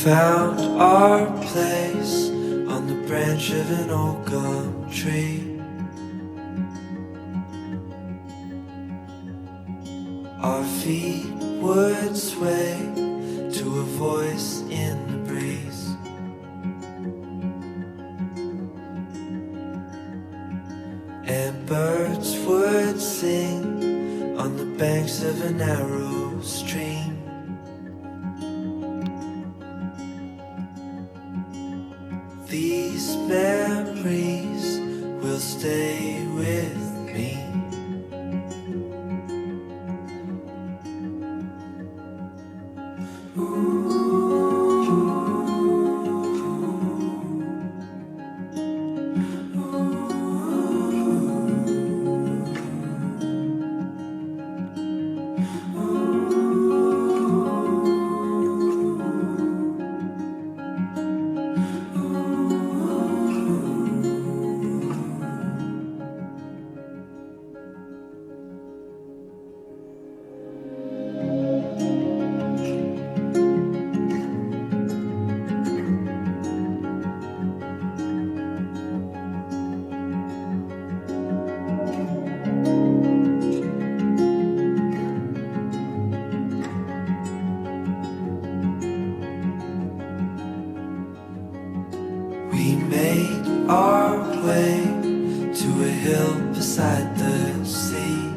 found our place on the branch of an old gum tree. Our feet would sway to a voice in the breeze. And birds would sing on the banks of a narrow stream. These memories will stay with me. We made our way to a hill beside the sea.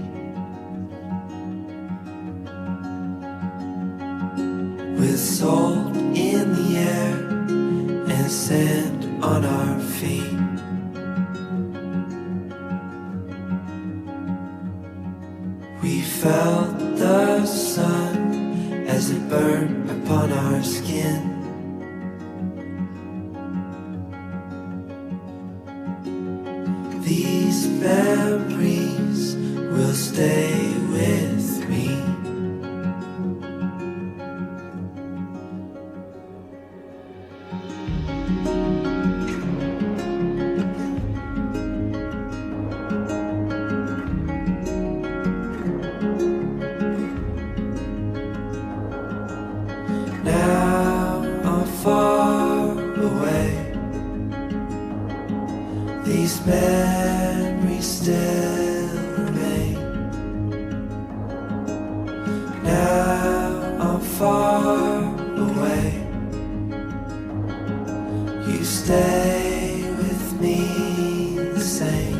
With salt in the air and sand on our feet. We felt the sun as it burned upon our skin. These memories will stay with me. Now I'm far away. These memories still remain. Now I'm far away. You stay with me the same.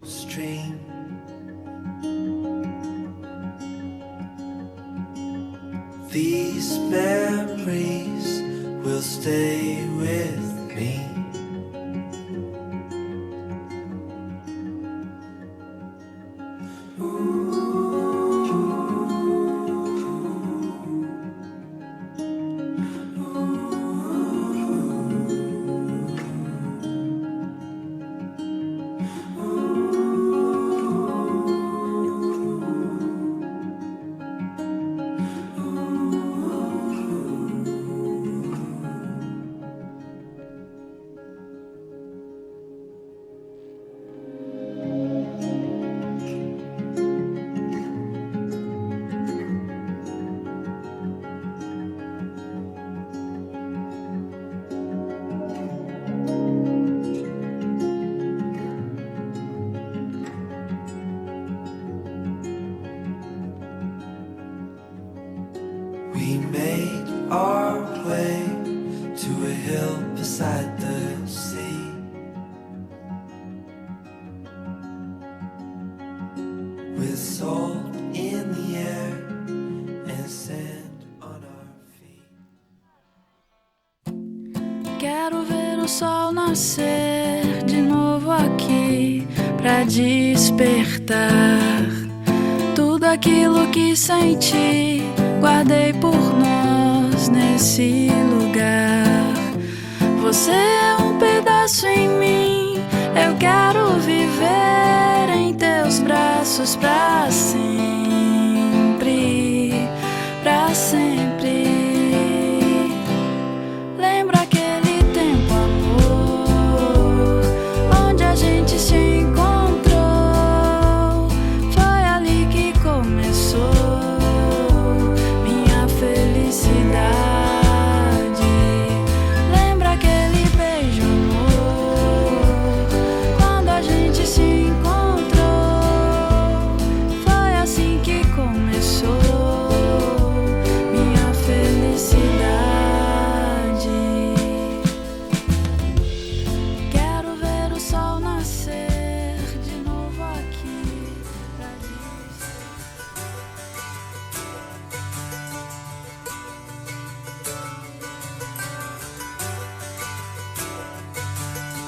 Stream. These memories will stay with me. nascer de novo aqui pra despertar tudo aquilo que senti, guardei por nós nesse lugar. Você é um pedaço em mim, eu quero viver em teus braços pra sempre, pra sempre. Lembra aquele tempo, amor, onde a gente se encontrou? Foi ali que começou minha felicidade. Lembra aquele beijo, amor, quando a gente se encontrou? Foi assim que começou minha felicidade. Quero ver o sol nascer de novo aqui pra dizer.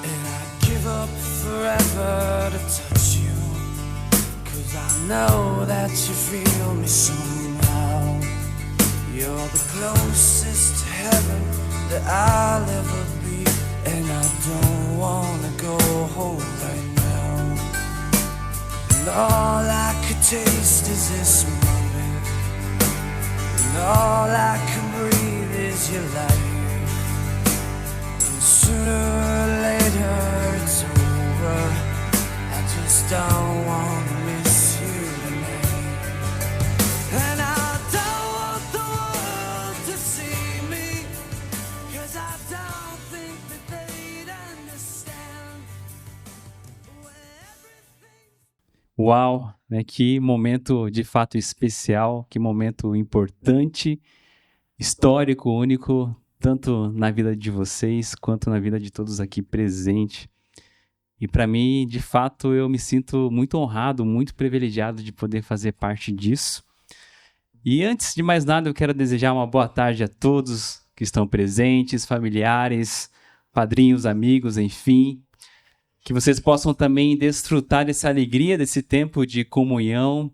And I'd give up forever to touch you, 'cause I know that you feel me somehow. You're the closest to heaven that I'll ever be, and I don't wanna go home right now. And all I could taste is this moment, and all I can breathe is your life. And sooner or later it's over, I just don't wanna miss you tonight. And I don't want the world to see me, 'cause I don't think that they'd understand when everything. Uau, né? Que momento de fato especial, que momento importante, histórico, único, tanto na vida de vocês quanto na vida de todos aqui presentes. E para mim, de fato, eu me sinto muito honrado, muito privilegiado de poder fazer parte disso. E antes de mais nada, eu quero desejar uma boa tarde a todos que estão presentes, familiares, padrinhos, amigos, enfim. Que vocês possam também desfrutar dessa alegria, desse tempo de comunhão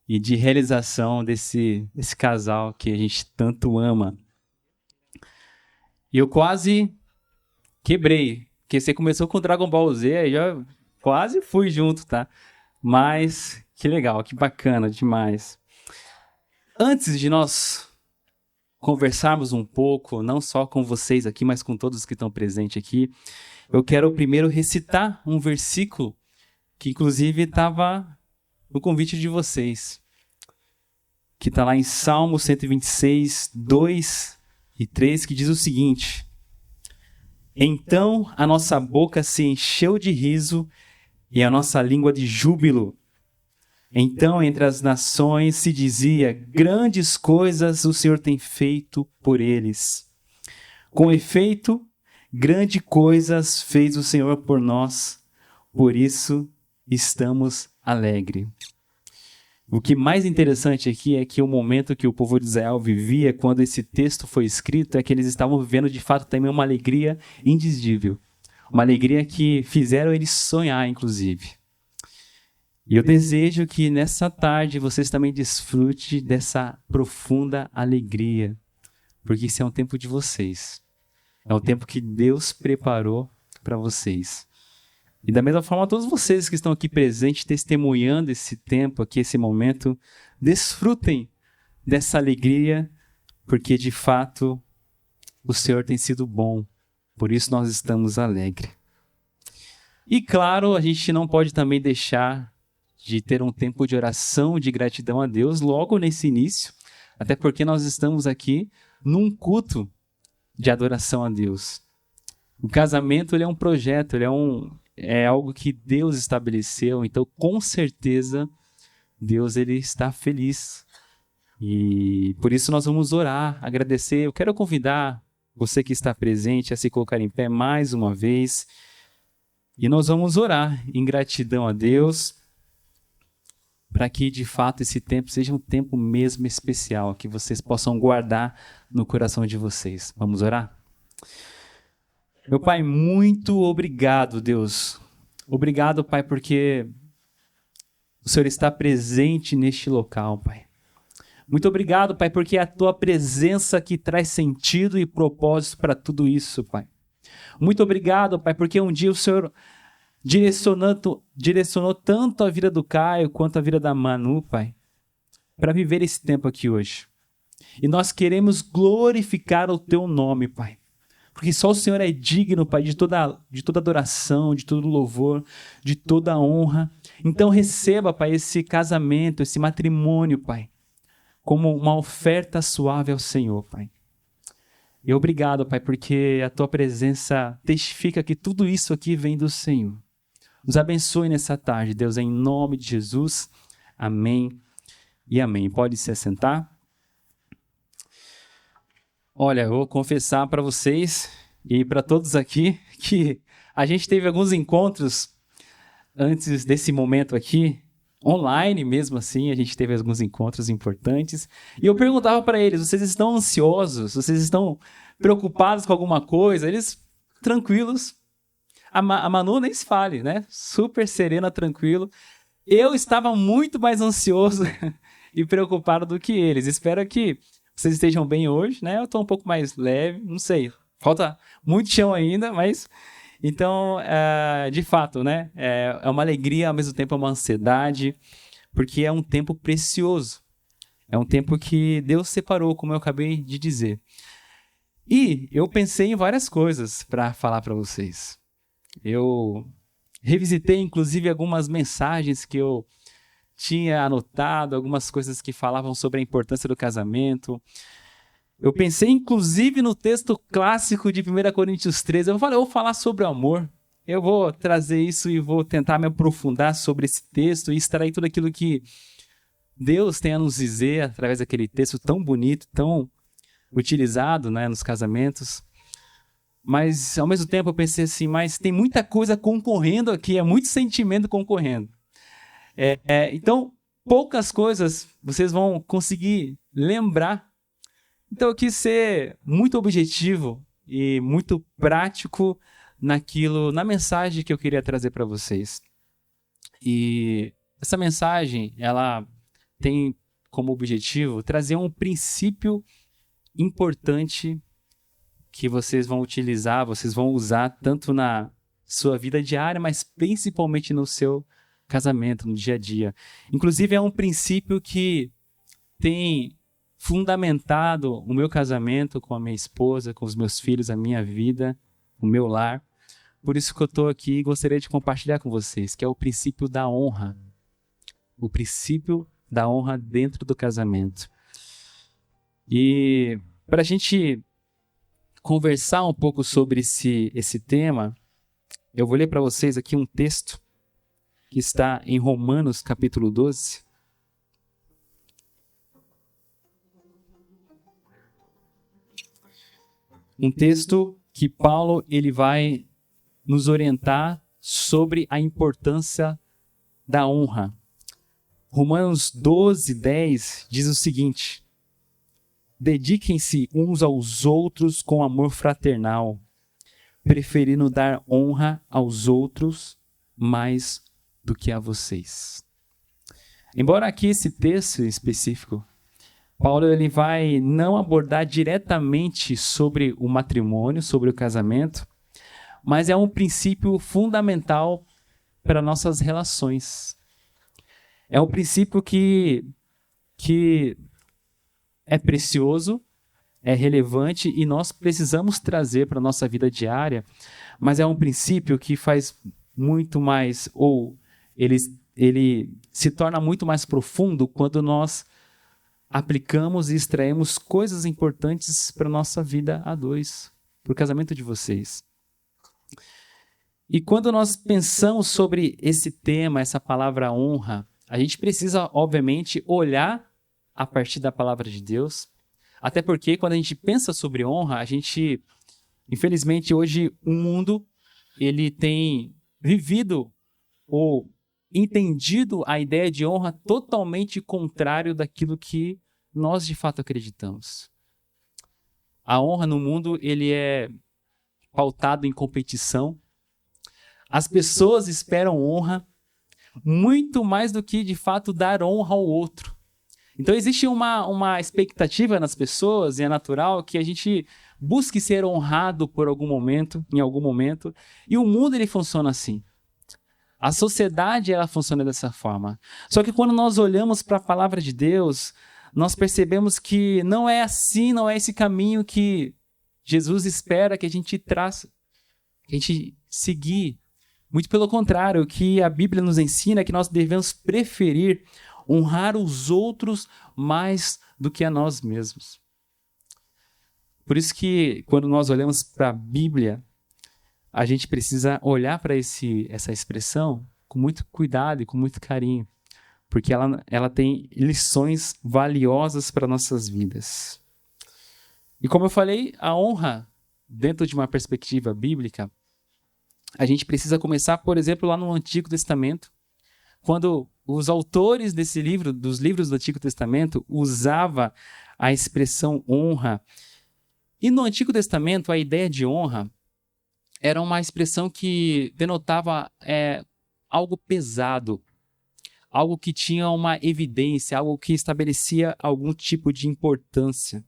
e de realização desse casal que a gente tanto ama. E eu quase quebrei, porque você começou com Dragon Ball Z, aí eu quase fui junto, tá? Mas que legal, que bacana demais. Antes de nós conversarmos um pouco, não só com vocês aqui, mas com todos que estão presentes aqui, eu quero primeiro recitar um versículo que inclusive estava no convite de vocês, que está lá em Salmo 126, 2 e 3, que diz o seguinte: Então a nossa boca se encheu de riso e a nossa língua de júbilo. Então entre as nações se dizia: grandes coisas o Senhor tem feito por eles. Com efeito, grandes coisas fez o Senhor por nós, por isso estamos alegres. O que mais interessante aqui é que o momento que o povo de Israel vivia quando esse texto foi escrito é que eles estavam vivendo de fato também uma alegria indizível. Uma alegria que fizeram eles sonhar, inclusive. E eu desejo que nessa tarde vocês também desfrutem dessa profunda alegria, porque esse é um tempo de vocês. É um tempo que Deus preparou para vocês. E da mesma forma, todos vocês que estão aqui presentes, testemunhando esse tempo aqui, esse momento, desfrutem dessa alegria, porque de fato o Senhor tem sido bom, por isso nós estamos alegres. E claro, a gente não pode também deixar de ter um tempo de oração, de gratidão a Deus, logo nesse início, até porque nós estamos aqui num culto de adoração a Deus. O casamento ele é um projeto, é algo que Deus estabeleceu, então com certeza Deus ele está feliz. E por isso nós vamos orar, agradecer. Eu quero convidar você que está presente a se colocar em pé mais uma vez. E nós vamos orar em gratidão a Deus, para que de fato esse tempo seja um tempo mesmo especial, que vocês possam guardar no coração de vocês. Vamos orar? Meu Pai, muito obrigado, Deus. Obrigado, Pai, porque o Senhor está presente neste local, Pai. Muito obrigado, Pai, porque é a Tua presença que traz sentido e propósito para tudo isso, Pai. Muito obrigado, Pai, porque um dia o Senhor direcionou tanto a vida do Caio quanto a vida da Manu, Pai, para viver esse tempo aqui hoje. E nós queremos glorificar o Teu nome, Pai. Porque só o Senhor é digno, Pai, de toda adoração, de todo louvor, de toda honra. Então receba, Pai, esse casamento, esse matrimônio, Pai, como uma oferta suave ao Senhor, Pai. E obrigado, Pai, porque a Tua presença testifica que tudo isso aqui vem do Senhor. Nos abençoe nessa tarde, Deus, em nome de Jesus. Amém e amém. Pode se assentar. Olha, eu vou confessar para vocês e para todos aqui que a gente teve alguns encontros antes desse momento aqui, online mesmo assim, a gente teve alguns encontros importantes. E eu perguntava para eles, vocês estão ansiosos? Vocês estão preocupados com alguma coisa? Eles, tranquilos. A Manu nem se fale, né? Super serena, tranquilo. Eu estava muito mais ansioso e preocupado do que eles. Espero que vocês estejam bem hoje, né? Eu estou um pouco mais leve, não sei. Falta muito chão ainda, mas... Então, de fato, né? É uma alegria, ao mesmo tempo é uma ansiedade, porque é um tempo precioso. É um tempo que Deus separou, como eu acabei de dizer. E eu pensei em várias coisas para falar para vocês. Eu revisitei, inclusive, algumas mensagens que eu tinha anotado, algumas coisas que falavam sobre a importância do casamento. Eu pensei, inclusive, no texto clássico de 1 Coríntios 13. Eu vou falar sobre o amor. Eu vou trazer isso e vou tentar me aprofundar sobre esse texto e extrair tudo aquilo que Deus tem a nos dizer através daquele texto tão bonito, tão utilizado, né, nos casamentos. Mas, ao mesmo tempo, eu pensei assim, mas tem muita coisa concorrendo aqui, é muito sentimento concorrendo. Então, poucas coisas vocês vão conseguir lembrar. Então, eu quis ser muito objetivo e muito prático na mensagem que eu queria trazer para vocês. E essa mensagem, ela tem como objetivo trazer um princípio importante que vocês vão utilizar, vocês vão usar tanto na sua vida diária, mas principalmente no seu casamento, no dia a dia. Inclusive, é um princípio que tem fundamentado o meu casamento com a minha esposa, com os meus filhos, a minha vida, o meu lar. Por isso que eu estou aqui e gostaria de compartilhar com vocês, que é o princípio da honra. O princípio da honra dentro do casamento. E para a gente conversar um pouco sobre esse tema, eu vou ler para vocês aqui um texto que está em Romanos capítulo 12. Um texto que Paulo ele vai nos orientar sobre a importância da honra. Romanos 12, 10 diz o seguinte: dediquem-se uns aos outros com amor fraternal, preferindo dar honra aos outros mais do que a vocês. Embora aqui esse texto específico, Paulo ele vai não abordar diretamente sobre o matrimônio, sobre o casamento, mas é um princípio fundamental para nossas relações. É um princípio que é precioso, é relevante e nós precisamos trazer para a nossa vida diária, mas é um princípio que faz muito mais, ou ele se torna muito mais profundo quando nós aplicamos e extraímos coisas importantes para a nossa vida a dois, para o casamento de vocês. E quando nós pensamos sobre esse tema, essa palavra honra, a gente precisa, obviamente, olhar a partir da palavra de Deus, até porque quando a gente pensa sobre honra, a gente, infelizmente, hoje o mundo ele tem vivido ou entendido a ideia de honra totalmente contrário daquilo que nós de fato acreditamos. A honra no mundo ele é pautado em competição. As pessoas esperam honra muito mais do que, de fato, dar honra ao outro. Então, existe uma expectativa nas pessoas, e é natural que a gente busque ser honrado por algum momento, em algum momento, e o mundo ele funciona assim. A sociedade ela funciona dessa forma. Só que quando nós olhamos para a palavra de Deus, nós percebemos que não é assim, não é esse caminho que Jesus espera que a gente traça, que a gente seguir. Muito pelo contrário, o que a Bíblia nos ensina é que nós devemos preferir honrar os outros mais do que a nós mesmos. Por isso que quando nós olhamos para a Bíblia, a gente precisa olhar para essa expressão com muito cuidado e com muito carinho, porque ela tem lições valiosas para nossas vidas. E como eu falei, a honra, dentro de uma perspectiva bíblica, a gente precisa começar, por exemplo, lá no Antigo Testamento, quando os autores dos livros do Antigo Testamento usavam a expressão honra. E no Antigo Testamento, a ideia de honra era uma expressão que denotava algo pesado, algo que tinha uma evidência, algo que estabelecia algum tipo de importância,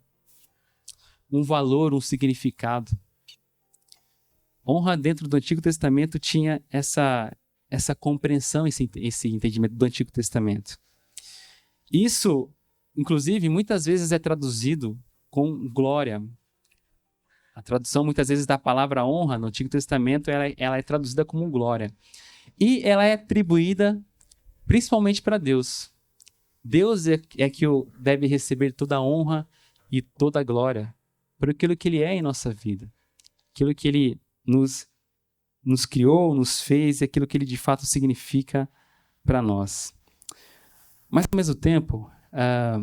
um valor, um significado. Honra dentro do Antigo Testamento tinha essa compreensão, esse entendimento do Antigo Testamento. Isso, inclusive, muitas vezes é traduzido com glória. A tradução, muitas vezes, da palavra honra no Antigo Testamento, ela é traduzida como glória. E ela é atribuída principalmente para Deus. Deus é que deve receber toda a honra e toda a glória por aquilo que Ele é em nossa vida. Aquilo que Ele nos criou, nos fez e aquilo que Ele de fato significa para nós. Mas, ao mesmo tempo, a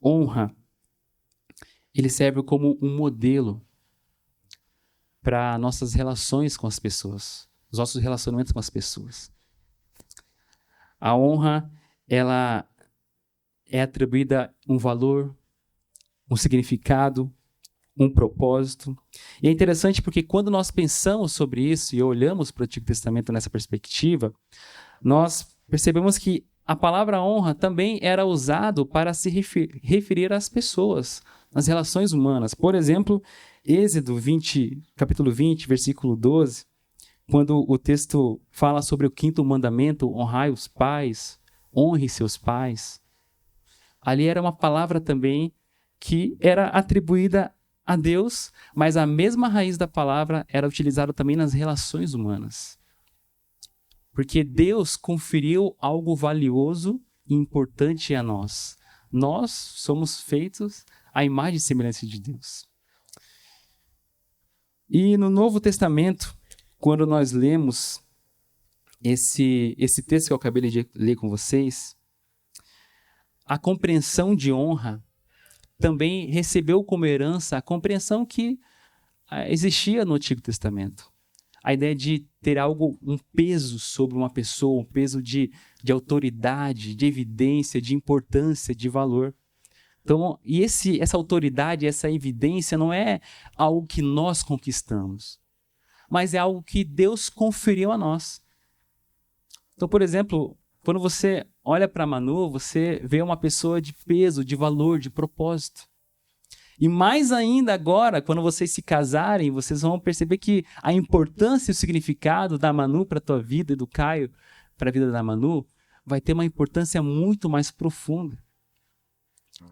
honra, ele serve como um modelo para nossas relações com as pessoas, os nossos relacionamentos com as pessoas. A honra, ela é atribuída um valor, um significado, um propósito. E é interessante porque quando nós pensamos sobre isso e olhamos para o Antigo Testamento nessa perspectiva, nós percebemos que a palavra honra também era usado para se referir às pessoas, às relações humanas. Por exemplo, Êxodo 20, capítulo 20, versículo 12, quando o texto fala sobre o 5º mandamento, honrai os pais, honre seus pais. Ali era uma palavra também que era atribuída a Deus, mas a mesma raiz da palavra era utilizada também nas relações humanas. Porque Deus conferiu algo valioso e importante a nós. Nós somos feitos à imagem e semelhança de Deus. E no Novo Testamento, quando nós lemos esse texto que eu acabei de ler com vocês, a compreensão de honra também recebeu como herança a compreensão que existia no Antigo Testamento. A ideia de ter um peso sobre uma pessoa, um peso de autoridade, de evidência, de importância, de valor. Então, e essa autoridade, essa evidência não é algo que nós conquistamos, mas é algo que Deus conferiu a nós. Então, por exemplo, quando você olha para Manu, você vê uma pessoa de peso, de valor, de propósito. E mais ainda agora, quando vocês se casarem, vocês vão perceber que a importância e o significado da Manu para a tua vida e do Caio para a vida da Manu vai ter uma importância muito mais profunda.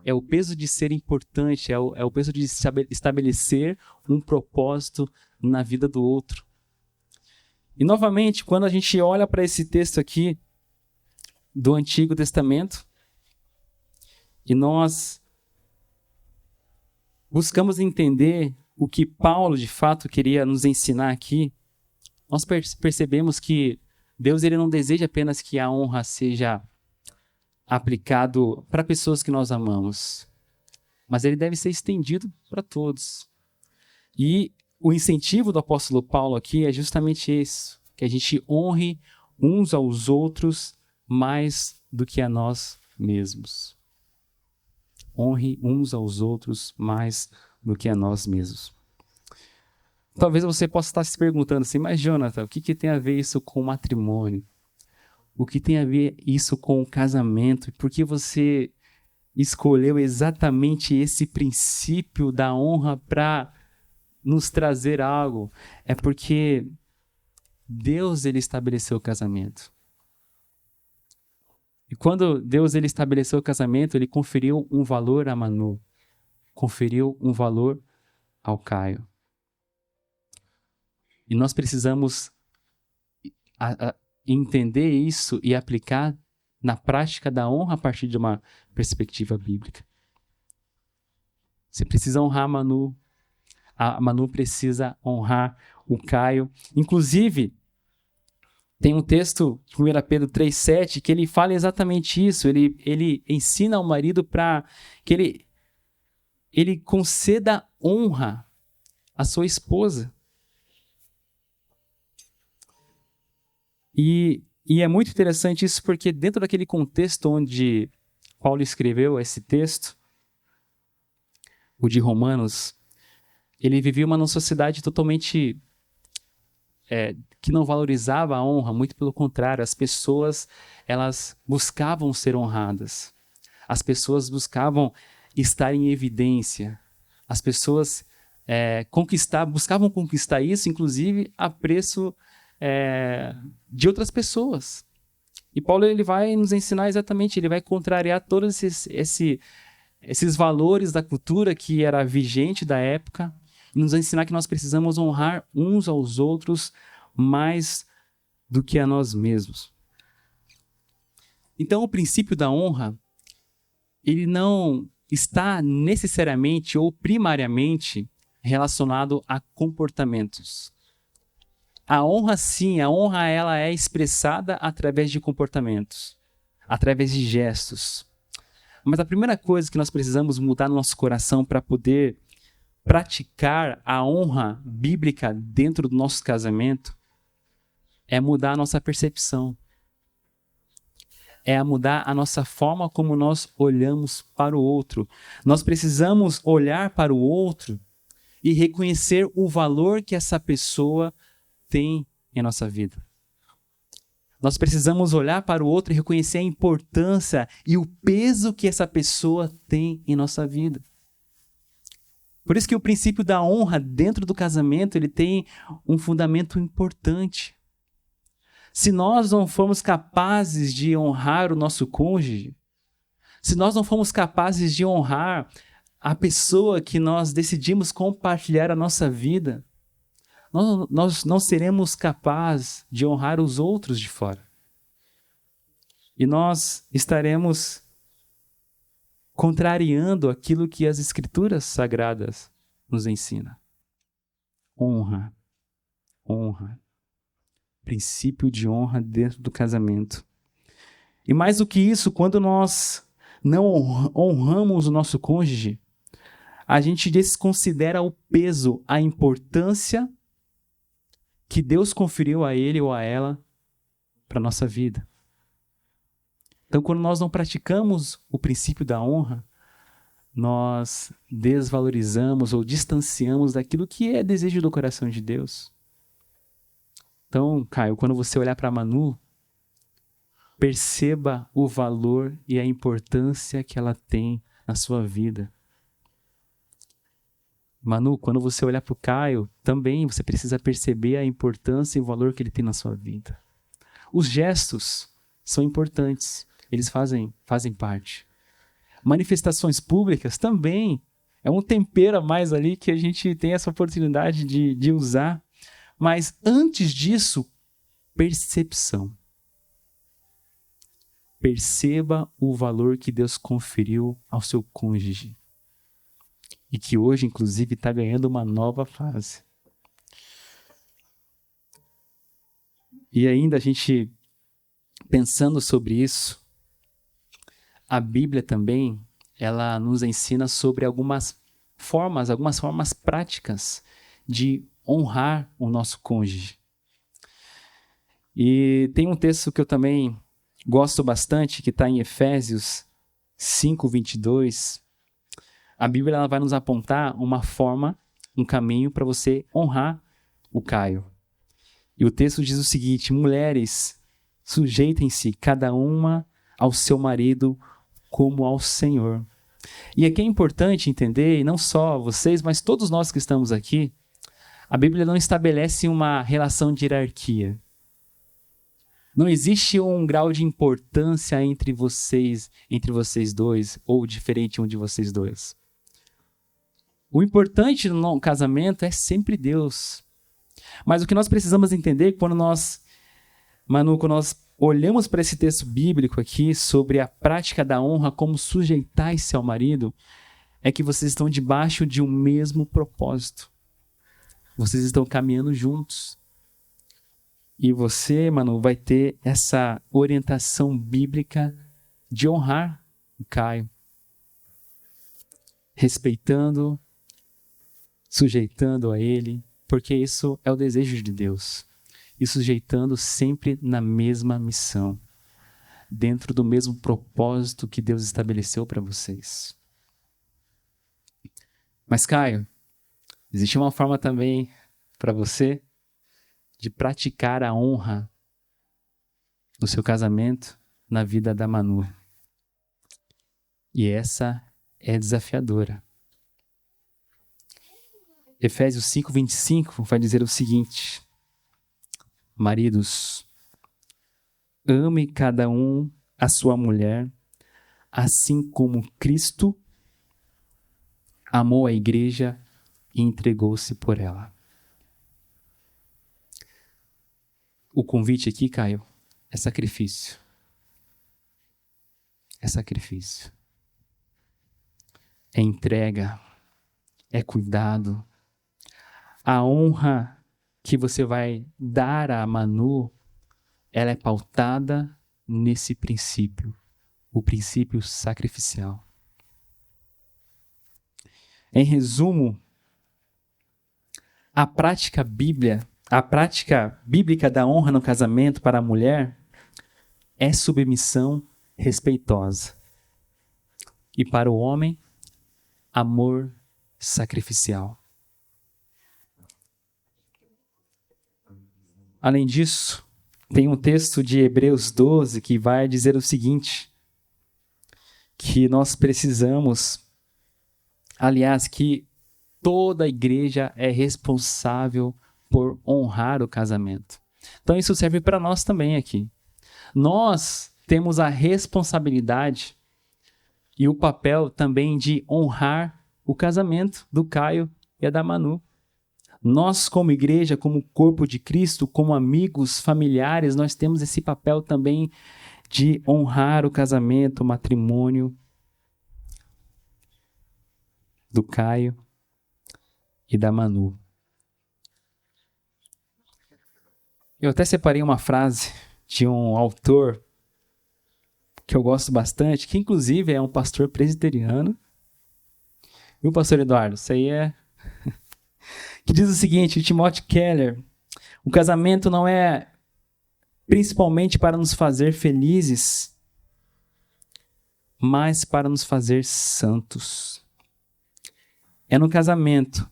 É o peso de ser importante, é o peso de estabelecer um propósito na vida do outro. E novamente, quando a gente olha para esse texto aqui do Antigo Testamento, e nós buscamos entender o que Paulo de fato queria nos ensinar aqui, nós percebemos que Deus ele não deseja apenas que a honra seja aplicado para pessoas que nós amamos, mas ele deve ser estendido para todos. E o incentivo do apóstolo Paulo aqui é justamente isso, que a gente honre uns aos outros mais do que a nós mesmos. Honre uns aos outros mais do que a nós mesmos. Talvez você possa estar se perguntando assim, mas Jonathan, o que tem a ver isso com o matrimônio? O que tem a ver isso com o casamento? Por que você escolheu exatamente esse princípio da honra para nos trazer algo? É porque Deus ele estabeleceu o casamento. E quando Deus ele estabeleceu o casamento, ele conferiu um valor a Manu, conferiu um valor ao Caio. E nós precisamos entender isso e aplicar na prática da honra a partir de uma perspectiva bíblica. Você precisa honrar a Manu. A Manu precisa honrar o Caio. Inclusive, tem um texto de 1 Pedro 3,7 que ele fala exatamente isso. Ele ensina ao marido para que ele conceda honra à sua esposa. E é muito interessante isso porque dentro daquele contexto onde Paulo escreveu esse texto, o de Romanos, ele vivia numa sociedade totalmente que não valorizava a honra, muito pelo contrário, as pessoas elas buscavam ser honradas, as pessoas buscavam estar em evidência, as pessoas buscavam conquistar isso, inclusive a preço de outras pessoas. E Paulo ele vai nos ensinar exatamente, ele vai contrariar todos esses valores da cultura que era vigente da época, e nos ensinar que nós precisamos honrar uns aos outros mais do que a nós mesmos. Então, o princípio da honra, ele não está necessariamente ou primariamente relacionado a comportamentos. A honra, sim, ela é expressada através de comportamentos, através de gestos. Mas a primeira coisa que nós precisamos mudar no nosso coração para poder praticar a honra bíblica dentro do nosso casamento é mudar a nossa percepção. É mudar a nossa forma como nós olhamos para o outro. Nós precisamos olhar para o outro e reconhecer o valor que essa pessoa tem em nossa vida. Nós precisamos olhar para o outro e reconhecer a importância e o peso que essa pessoa tem em nossa vida. Por isso que o princípio da honra dentro do casamento, ele tem um fundamento importante. Se nós não formos capazes de honrar o nosso cônjuge, se nós não formos capazes de honrar a pessoa que nós decidimos compartilhar a nossa vida, nós não seremos capazes de honrar os outros de fora. E nós estaremos contrariando aquilo que as Escrituras Sagradas nos ensinam. Honra. Honra. Princípio de honra dentro do casamento. E mais do que isso, quando nós não honramos o nosso cônjuge, a gente desconsidera o peso, a importância que Deus conferiu a ele ou a ela para a nossa vida. Então, quando nós não praticamos o princípio da honra, nós desvalorizamos ou distanciamos daquilo que é desejo do coração de Deus. Então, Caio, quando você olhar para a Manu, perceba o valor e a importância que ela tem na sua vida. Manu, quando você olhar para o Caio, também você precisa perceber a importância e o valor que ele tem na sua vida. Os gestos são importantes, eles fazem parte. Manifestações públicas também é um tempero a mais ali que a gente tem essa oportunidade de usar. Mas antes disso, percepção. Perceba o valor que Deus conferiu ao seu cônjuge. E que hoje, inclusive, está ganhando uma nova fase. E ainda a gente, pensando sobre isso, a Bíblia também, ela nos ensina sobre algumas formas práticas de honrar o nosso cônjuge. E tem um texto que eu também gosto bastante, que está em Efésios 5:22. A Bíblia ela vai nos apontar uma forma um caminho para você honrar o Caio. E o texto diz o seguinte: mulheres, sujeitem-se cada uma ao seu marido como ao Senhor. E aqui é importante entender, e não só vocês, mas todos nós que estamos aqui, a Bíblia não estabelece uma relação de hierarquia. Não existe um grau de importância entre vocês dois, ou diferente um de vocês dois. O importante no casamento é sempre Deus. Mas o que nós precisamos entender quando nós olhamos para esse texto bíblico aqui sobre a prática da honra, como sujeitar-se ao marido, é que vocês estão debaixo de um mesmo propósito. Vocês estão caminhando juntos. E você, Manu, vai ter essa orientação bíblica de honrar o Caio. Respeitando, sujeitando a ele, porque isso é o desejo de Deus. E sujeitando sempre na mesma missão, dentro do mesmo propósito que Deus estabeleceu para vocês. Mas, Caio, existe uma forma também para você de praticar a honra no seu casamento, na vida da Manu. E essa é desafiadora. Efésios 5:25 vai dizer o seguinte: maridos, ame cada um a sua mulher, assim como Cristo amou a igreja e entregou-se por ela. O convite aqui, Caio, é sacrifício. É sacrifício. É entrega. É cuidado. A honra que você vai dar a Manu, ela é pautada nesse princípio. O princípio sacrificial. Em resumo, a prática bíblica da honra no casamento para a mulher é submissão respeitosa. E para o homem, amor sacrificial. Além disso, tem um texto de Hebreus 12 que vai dizer o seguinte, que nós precisamos, aliás, que toda a igreja é responsável por honrar o casamento. Então isso serve para nós também aqui. Nós temos a responsabilidade e o papel também de honrar o casamento do Caio e a da Manu. Nós, como igreja, como corpo de Cristo, como amigos, familiares, nós temos esse papel também de honrar o casamento, o matrimônio do Caio e da Manu. Eu até separei uma frase de um autor que eu gosto bastante, que inclusive é um pastor presbiteriano. Viu, pastor Eduardo? Isso aí é... que diz o seguinte, Timothy Keller: o casamento não é principalmente para nos fazer felizes, mas para nos fazer santos. É no casamento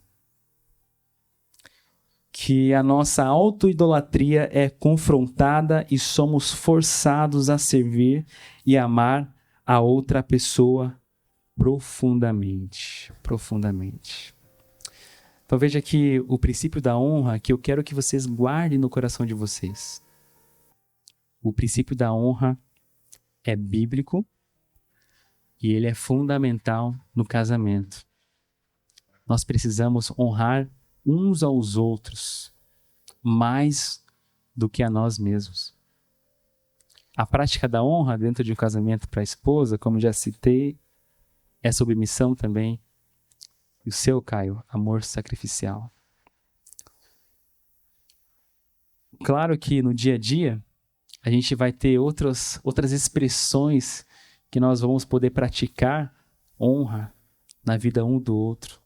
que a nossa autoidolatria é confrontada e somos forçados a servir e amar a outra pessoa profundamente. Profundamente. Então veja que o princípio da honra que eu quero que vocês guardem no coração de vocês. O princípio da honra é bíblico e ele é fundamental no casamento. Nós precisamos honrar uns aos outros mais do que a nós mesmos. A prática da honra dentro de um casamento para a esposa, como já citei, é submissão também. E o seu, Caio, amor sacrificial. Claro que no dia a dia, a gente vai ter outras expressões que nós vamos poder praticar honra na vida um do outro.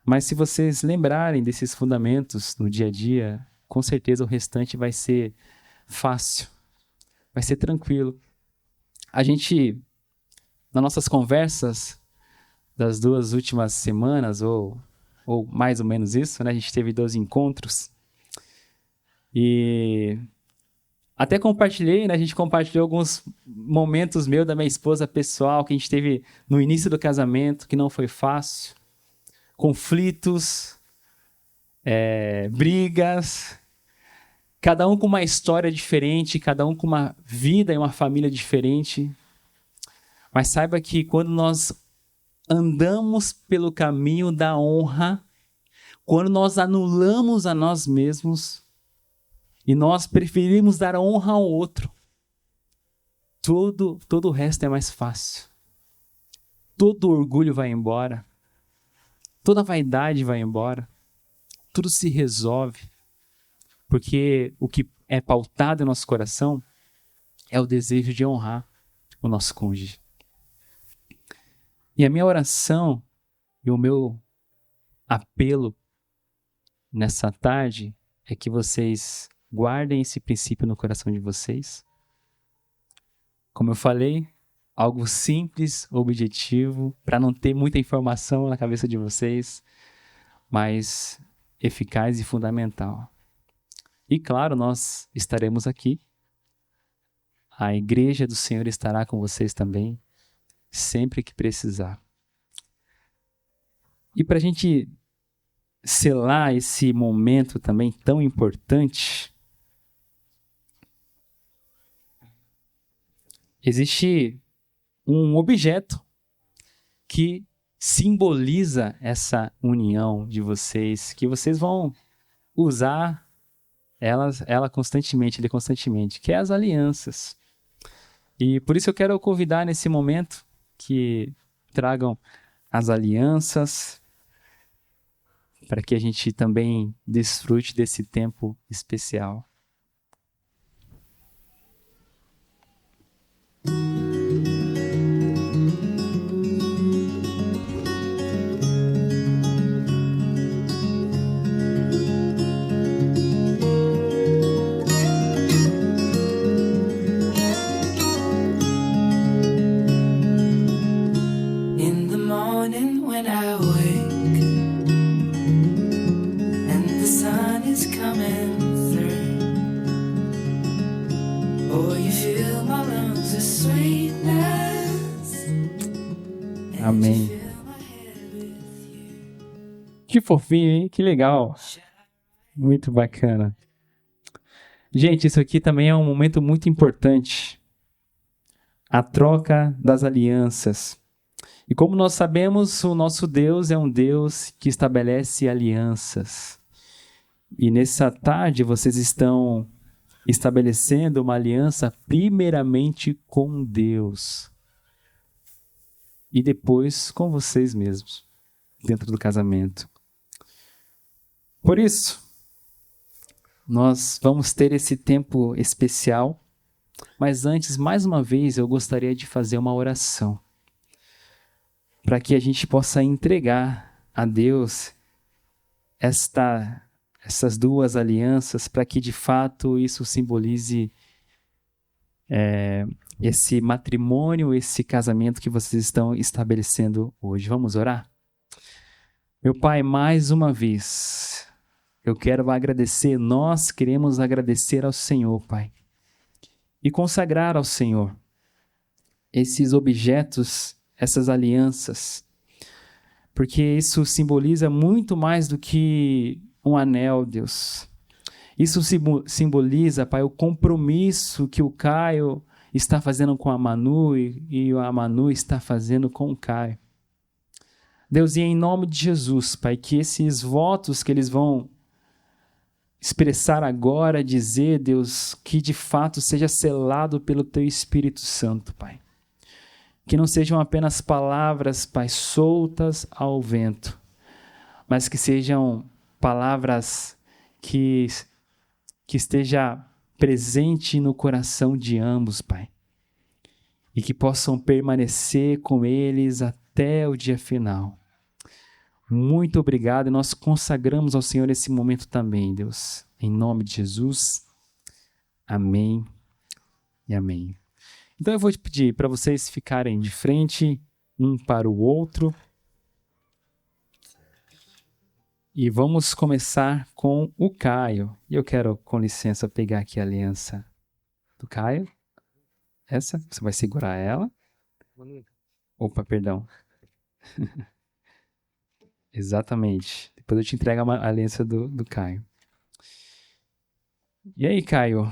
Mas se vocês lembrarem desses fundamentos no dia a dia, com certeza o restante vai ser fácil, vai ser tranquilo. A gente, nas nossas conversas das 2 últimas semanas, ou ou mais ou menos isso, né? A gente teve 12 encontros. E até compartilhei, né? A gente compartilhou alguns momentos meus da minha esposa pessoal que a gente teve no início do casamento, que não foi fácil. Conflitos, brigas, cada um com uma história diferente, cada um com uma vida e uma família diferente. Mas saiba que quando nós andamos pelo caminho da honra, quando nós anulamos a nós mesmos e nós preferimos dar honra ao outro, todo o resto é mais fácil. Todo orgulho vai embora. Toda vaidade vai embora. Tudo se resolve. Porque o que é pautado em nosso coração é o desejo de honrar o nosso cônjuge. E a minha oração e o meu apelo nessa tarde é que vocês guardem esse princípio no coração de vocês. Como eu falei, algo simples, objetivo, para não ter muita informação na cabeça de vocês, mas eficaz e fundamental. E claro, nós estaremos aqui. A igreja do Senhor estará com vocês também, sempre que precisar. E para a gente selar esse momento também tão importante, existe um objeto que simboliza essa união de vocês, que vocês vão usar ela constantemente, ele constantemente, que é as alianças. E por isso eu quero convidar nesse momento que tragam as alianças, para que a gente também desfrute desse tempo especial. In the morning when I wake and the sun is coming through, oh, you fill my lungs with sweetness. Amém. Que fofinho, hein? Que legal. Muito bacana. Gente, isso aqui também é um momento muito importante. A troca das alianças. E como nós sabemos, o nosso Deus é um Deus que estabelece alianças. E nessa tarde vocês estão estabelecendo uma aliança primeiramente com Deus. E depois com vocês mesmos, dentro do casamento. Por isso, nós vamos ter esse tempo especial. Mas antes, mais uma vez, eu gostaria de fazer uma oração, para que a gente possa entregar a Deus essas duas alianças, para que de fato isso simbolize esse matrimônio, esse casamento que vocês estão estabelecendo hoje. Vamos orar? Meu Pai, mais uma vez, eu quero agradecer, nós queremos agradecer ao Senhor, Pai, e consagrar ao Senhor esses objetos, essas alianças, porque isso simboliza muito mais do que um anel, Deus. Isso simboliza, Pai, o compromisso que o Caio está fazendo com a Manu e a Manu está fazendo com o Caio. Deus, e em nome de Jesus, Pai, que esses votos que eles vão expressar agora, dizer, Deus, que de fato seja selado pelo Teu Espírito Santo, Pai. Que não sejam apenas palavras, Pai, soltas ao vento, mas que sejam palavras que esteja presente no coração de ambos, Pai. E que possam permanecer com eles até o dia final. Muito obrigado, e nós consagramos ao Senhor esse momento também, Deus. Em nome de Jesus. Amém e amém. Então eu vou te pedir para vocês ficarem de frente, um para o outro. E vamos começar com o Caio. E eu quero, com licença, pegar aqui a aliança do Caio. Essa, você vai segurar ela. Opa, perdão. Exatamente. Depois eu te entrego a aliança do Caio. E aí, Caio?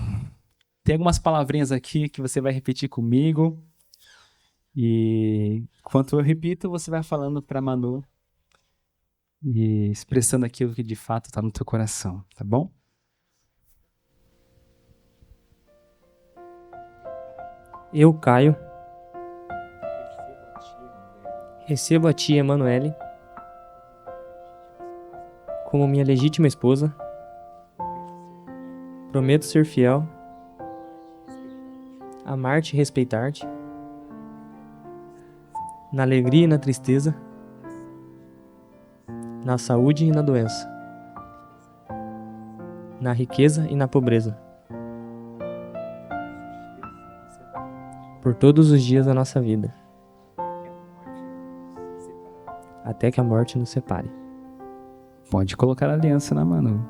Tem algumas palavrinhas aqui que você vai repetir comigo. E enquanto eu repito, você vai falando para Manu e expressando aquilo que de fato está no teu coração, tá bom? Eu, Caio, recebo a tia Emanuele como minha legítima esposa. Prometo ser fiel, amar-te e respeitar-te, na alegria e na tristeza, na saúde e na doença, na riqueza e na pobreza, por todos os dias da nossa vida, até que a morte nos separe. Pode colocar a aliança na Manu.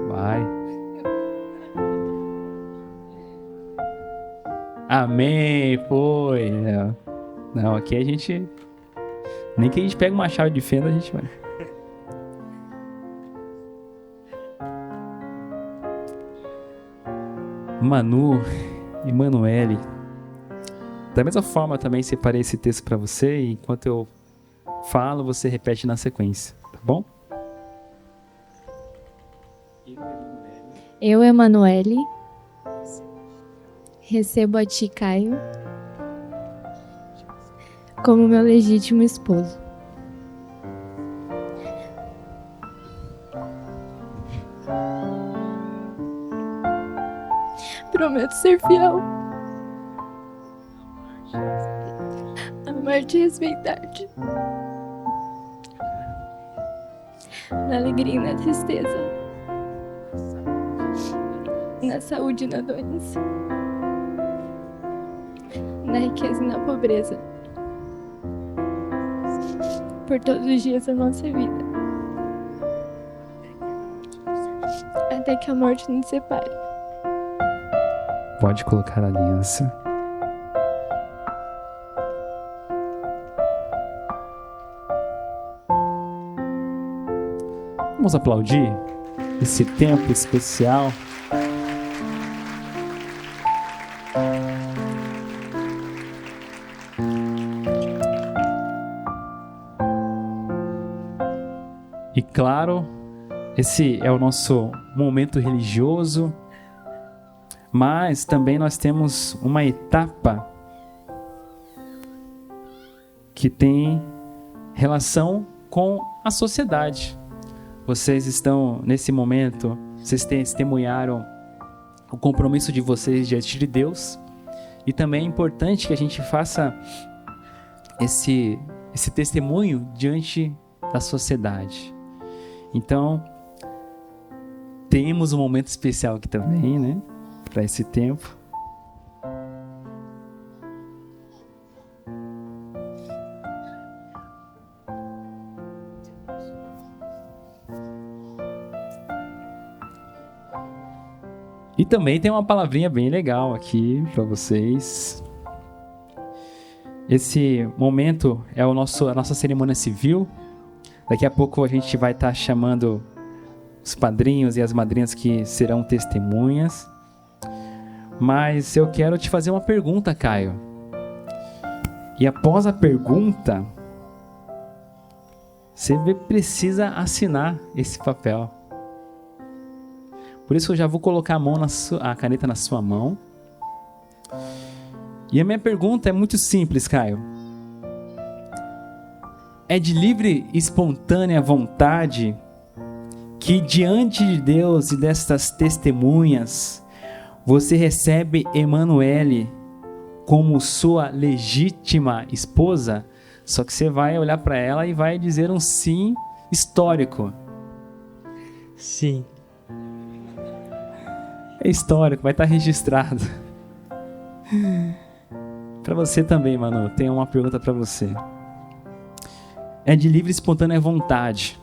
Vai. Amém, foi. Não, aqui a gente... Nem que a gente pega uma chave de fenda, a gente vai. Manu e Emanuele. Da mesma forma, também separei esse texto para você e enquanto eu falo, você repete na sequência, tá bom? Eu, Emanuele, recebo a ti, Caio, como meu legítimo esposo. Prometo ser fiel, amar-te e respeitar-te, na alegria e na tristeza, na saúde e na doença, na riqueza e na pobreza, por todos os dias da nossa vida, até que a morte nos separe. Pode colocar a aliança. Vamos aplaudir esse tempo especial. E claro, esse é o nosso momento religioso, mas também nós temos uma etapa que tem relação com a sociedade. Vocês estão nesse momento, vocês testemunharam o compromisso de vocês diante de Deus, e também é importante que a gente faça esse testemunho diante da sociedade. Então, temos um momento especial aqui também, né? Para esse tempo. E também tem uma palavrinha bem legal aqui para vocês. Esse momento é a nossa cerimônia civil. Daqui a pouco a gente vai estar chamando os padrinhos e as madrinhas que serão testemunhas. Mas eu quero te fazer uma pergunta, Caio. E após a pergunta, você precisa assinar esse papel. Por isso eu já vou colocar a caneta na sua mão. E a minha pergunta é muito simples, Caio. É de livre e espontânea vontade que diante de Deus e destas testemunhas você recebe Emanuele como sua legítima esposa? Só que você vai olhar para ela e vai dizer um sim histórico. Sim. É histórico, vai estar registrado. Para você também, Manu, tenho uma pergunta para você. É de livre e espontânea vontade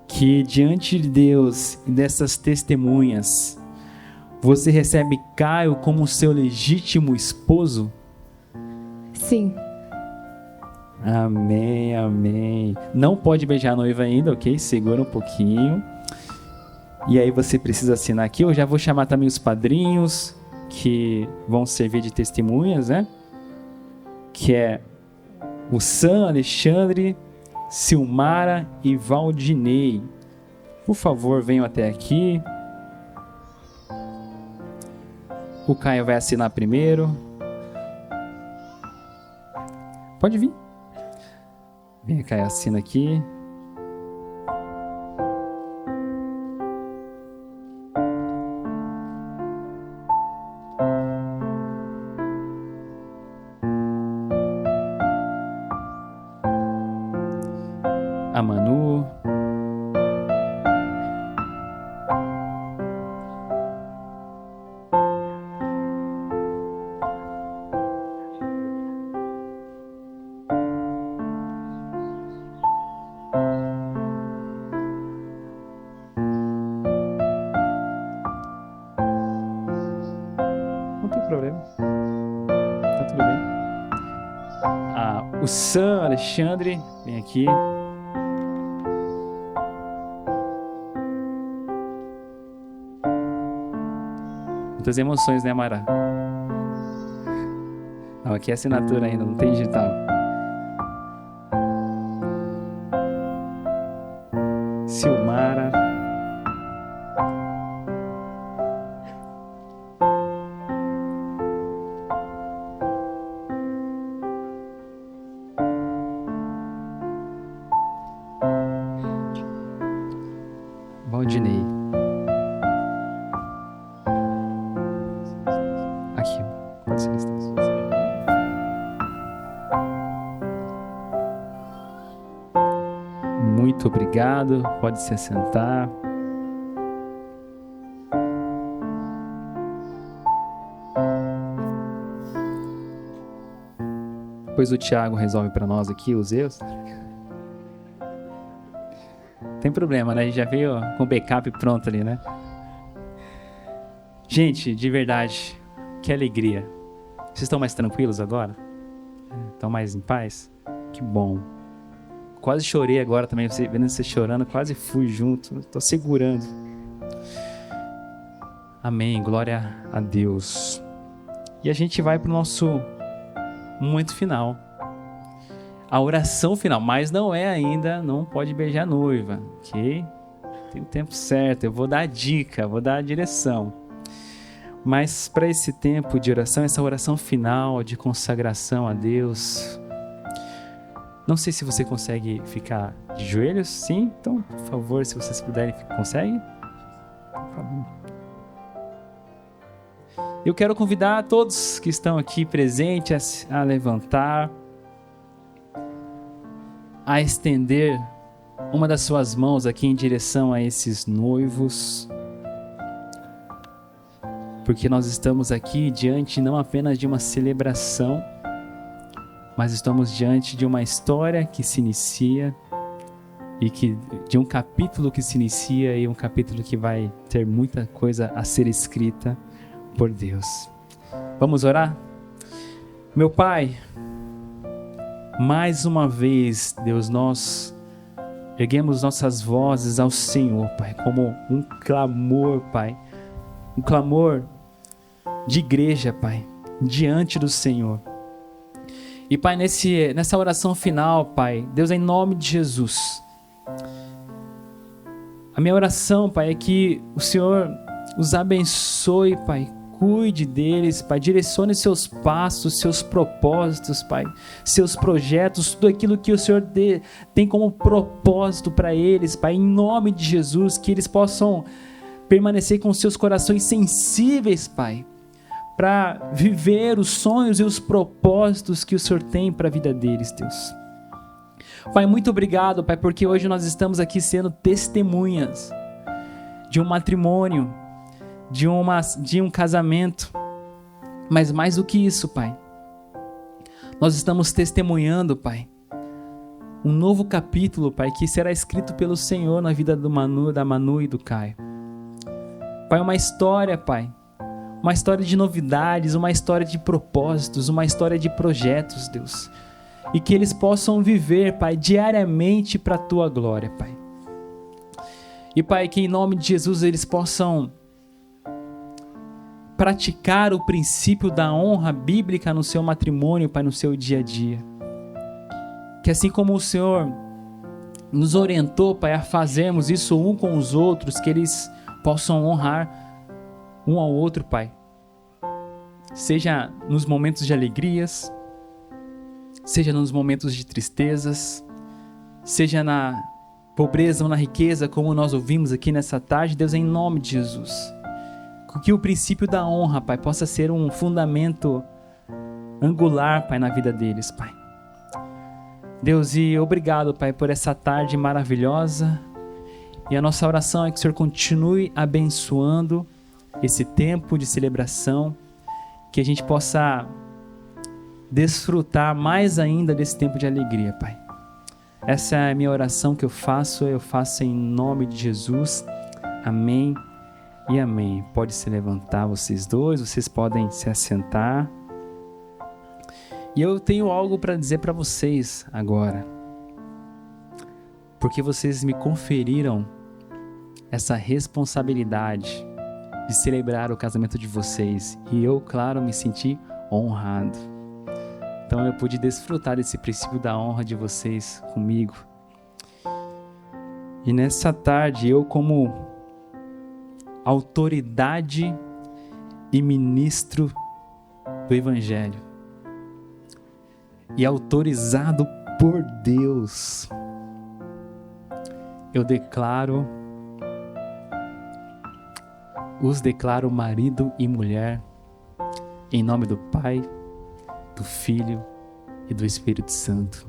que diante de Deus e dessas testemunhas, você recebe Caio como seu legítimo esposo? Sim. Amém, amém. Não pode beijar a noiva ainda, ok? Segura um pouquinho. E aí você precisa assinar aqui. Eu já vou chamar também os padrinhos que vão servir de testemunhas, né? Que é o Sam, Alexandre, Silmara e Valdinei. Por favor, venham até aqui. O Caio vai assinar primeiro. Pode vir. Vem, Caio, assina aqui. A Manu. Não tem problema. Tá tudo bem. O Sam, Alexandre, vem aqui. Muitas emoções, né, Mara? Não, aqui é assinatura ainda, não tem digital. Silmara. Valdinei. Aqui, pode ser licença. Muito obrigado, pode se assentar. Depois o Thiago resolve para nós aqui os erros. Tem problema, né? A gente já veio com o backup pronto ali, né? Gente, de verdade, que alegria. Vocês estão mais tranquilos agora? Estão mais em paz? Que bom. Quase chorei agora também, você, vendo você chorando, quase fui junto. Estou segurando. Amém, glória a Deus. E a gente vai para o nosso momento final. A oração final, mas não é ainda, não pode beijar a noiva, ok? Tem o tempo certo, eu vou dar a dica, vou dar a direção. Mas para esse tempo de oração, essa oração final de consagração a Deus, não sei se você consegue ficar de joelhos, sim? Então, por favor, se vocês puderem, consegue? Por favor. Eu quero convidar todos que estão aqui presentes a levantar, a estender uma das suas mãos aqui em direção a esses noivos, porque nós estamos aqui diante não apenas de uma celebração, mas estamos diante de uma história que se inicia e de um capítulo que se inicia e um capítulo que vai ter muita coisa a ser escrita por Deus. Vamos orar? Meu Pai, mais uma vez, Deus, nós erguemos nossas vozes ao Senhor, Pai, como um clamor, Pai, um clamor de igreja, Pai, diante do Senhor. E, Pai, nessa oração final, Pai, Deus, em nome de Jesus, a minha oração, Pai, é que o Senhor os abençoe, Pai, cuide deles, Pai, direcione seus passos, seus propósitos, Pai, seus projetos, tudo aquilo que o Senhor tem como propósito para eles, Pai, em nome de Jesus, que eles possam permanecer com seus corações sensíveis, Pai, para viver os sonhos e os propósitos que o Senhor tem para a vida deles, Deus. Pai, muito obrigado, Pai, porque hoje nós estamos aqui sendo testemunhas de um matrimônio de um casamento. Mas mais do que isso, Pai, nós estamos testemunhando, Pai, um novo capítulo, Pai, que será escrito pelo Senhor na vida da Manu e do Caio. Pai, uma história, Pai, uma história de novidades, uma história de propósitos, uma história de projetos, Deus. E que eles possam viver, Pai, diariamente para a Tua glória, Pai. E, Pai, que em nome de Jesus eles possam praticar o princípio da honra bíblica no seu matrimônio, Pai, no seu dia a dia. Que assim como o Senhor nos orientou, Pai, a fazermos isso um com os outros, que eles possam honrar um ao outro, Pai. Seja nos momentos de alegrias, seja nos momentos de tristezas, seja na pobreza ou na riqueza, como nós ouvimos aqui nessa tarde, Deus, em nome de Jesus. Que o princípio da honra, Pai, possa ser um fundamento angular, Pai, na vida deles, Pai. Deus, e obrigado, Pai, por essa tarde maravilhosa. E a nossa oração é que o Senhor continue abençoando esse tempo de celebração, que a gente possa desfrutar mais ainda desse tempo de alegria, Pai. Essa é a minha oração que eu faço em nome de Jesus. Amém. E amém. Pode se levantar vocês dois, vocês podem se assentar. E eu tenho algo para dizer para vocês agora. Porque vocês me conferiram essa responsabilidade de celebrar o casamento de vocês. E eu, claro, me senti honrado. Então eu pude desfrutar desse princípio da honra de vocês comigo. E nessa tarde, eu como autoridade e ministro do Evangelho e autorizado por Deus, eu os declaro marido e mulher em nome do Pai, do Filho e do Espírito Santo.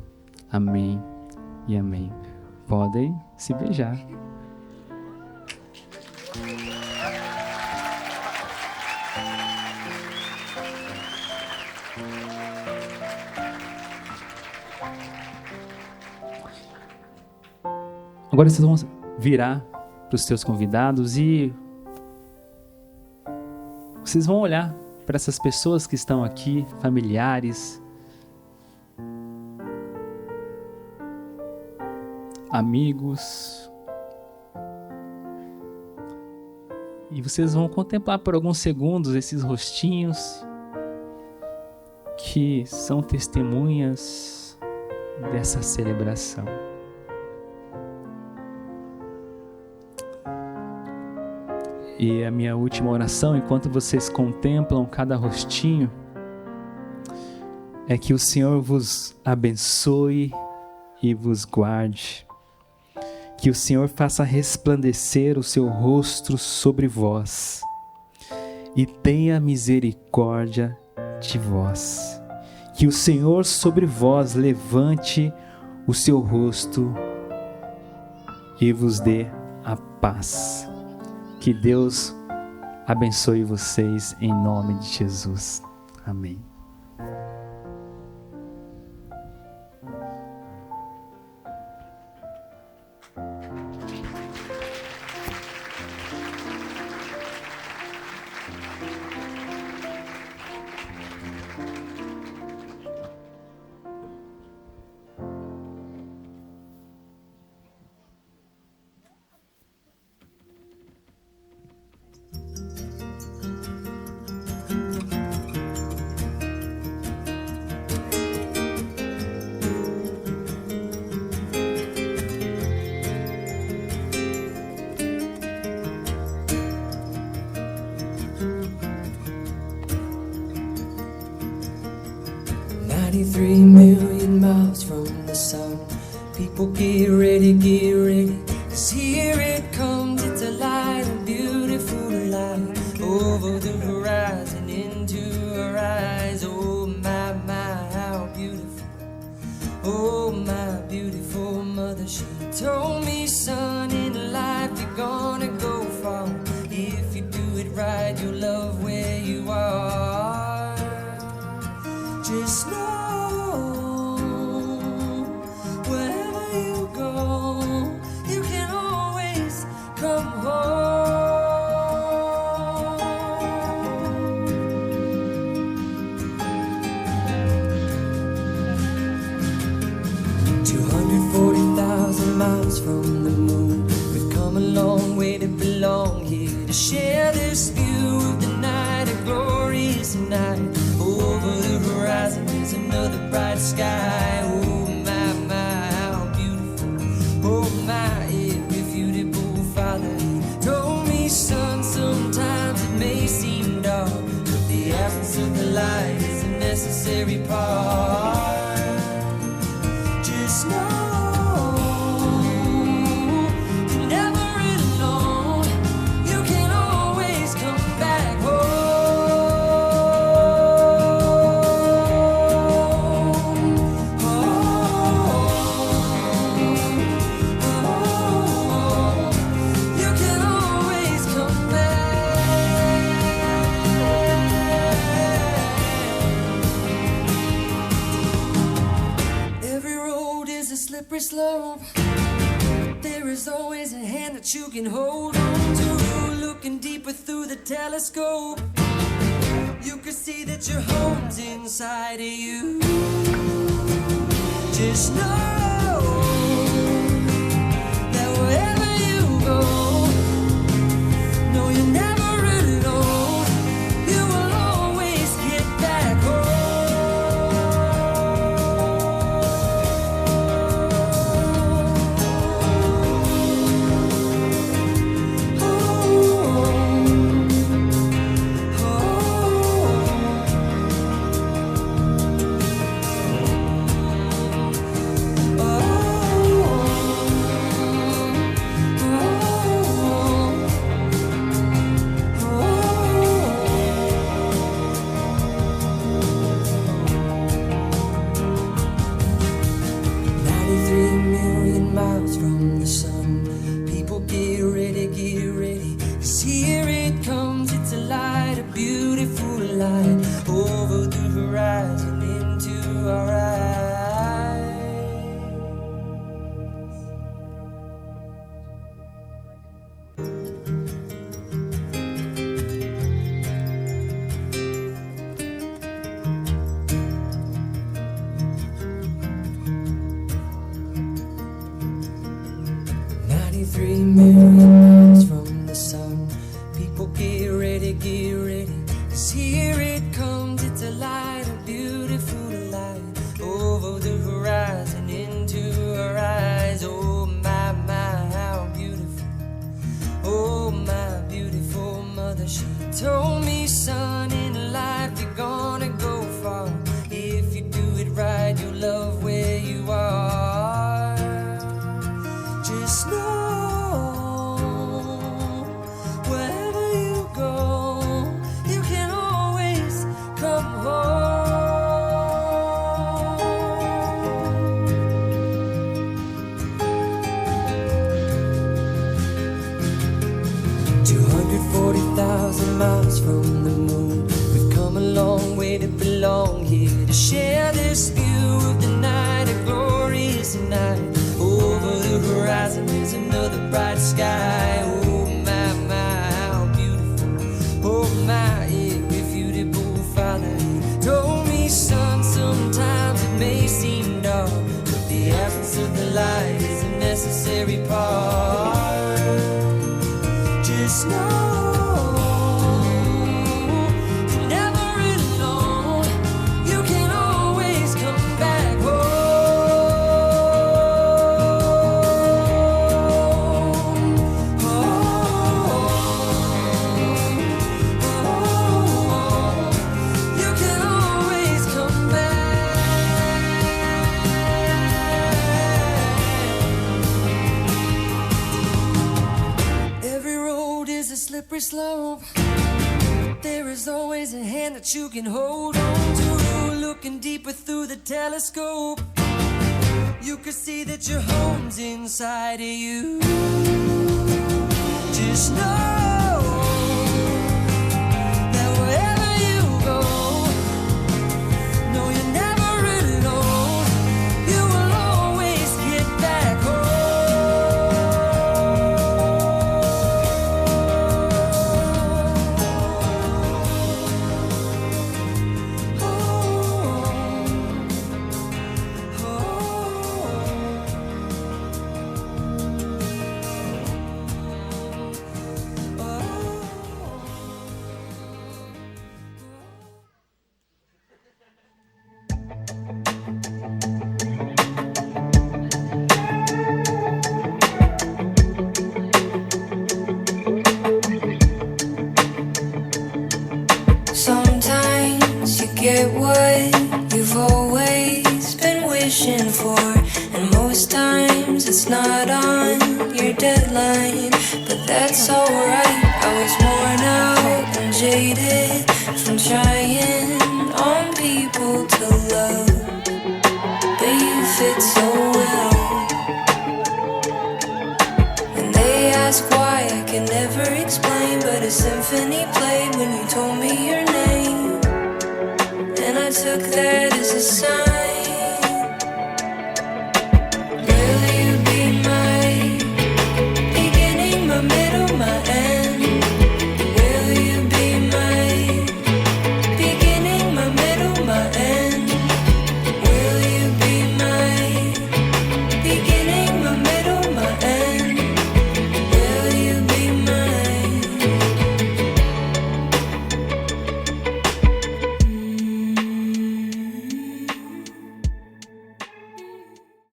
Amém e amém. Podem se beijar. Agora vocês vão virar para os seus convidados e vocês vão olhar para essas pessoas que estão aqui, familiares, amigos, e vocês vão contemplar por alguns segundos esses rostinhos que são testemunhas dessa celebração. E a minha última oração, enquanto vocês contemplam cada rostinho, é que o Senhor vos abençoe e vos guarde. Que o Senhor faça resplandecer o seu rosto sobre vós e tenha misericórdia de vós. Que o Senhor sobre vós levante o seu rosto e vos dê a paz. Que Deus abençoe vocês em nome de Jesus. Amém. miles from the sun. People get ready, 'cause here it comes. It's a light, a beautiful light, over the horizon, into her eyes. Oh my, how beautiful. Oh my beautiful mother, she told me, son, in life you're gonna go far if you do it right. Just know, wherever you go, you can always come home. 240,000 miles from the moon, we've come a long way to belong here, to share this view of the night, a glorious night. Over the horizon is another bright sky. Oh my, how beautiful. Oh my, irrefutable Father, he told me, son, sometimes it may seem dark, but the absence of the light is a necessary part. Just know you're never alone. You can always come back home. You can always come back. Every road is a slippery slope. There is always a hand that you can hold on to. Looking deeper through the telescope, you can see that your home's inside of you. Just know that wherever you go, no, you're never alone. You will always get back miles from the sun. People get ready, 'cause here it comes, it's a light, a beautiful light, over the horizon into our eyes. $93 million miles from the sun. People get ready, 'cause here it comes, it's a light, a beautiful light, over the horizon into our eyes. Oh my, how beautiful. Oh my beautiful mother, she told me, son, in life you're gonna go far. If you do it right, you'll love where you are. Just know, wherever you go, you can always come home. 240,000 miles from the moon, we've come a long way to belong here, to share this view of the night, a glorious night. Over the horizon is another bright sky. Oh my, how beautiful. Oh my, irrefutable Father, he told me, son, sometimes it may seem dark, but the absence of the light is a necessary part. Just know you're never alone. You can always come back You can always come back. Every road is a slippery slope. There is always a hand that you can hold on to. Looking deeper through the telescope, you can see that your home's inside of you. Just know that wherever you go, no, you're it's not on your deadline, but that's alright. I was worn out and jaded from trying on people to love, but you fit so well. And they ask why, I can never explain, but a symphony played when you told me your name, and I took that as a sign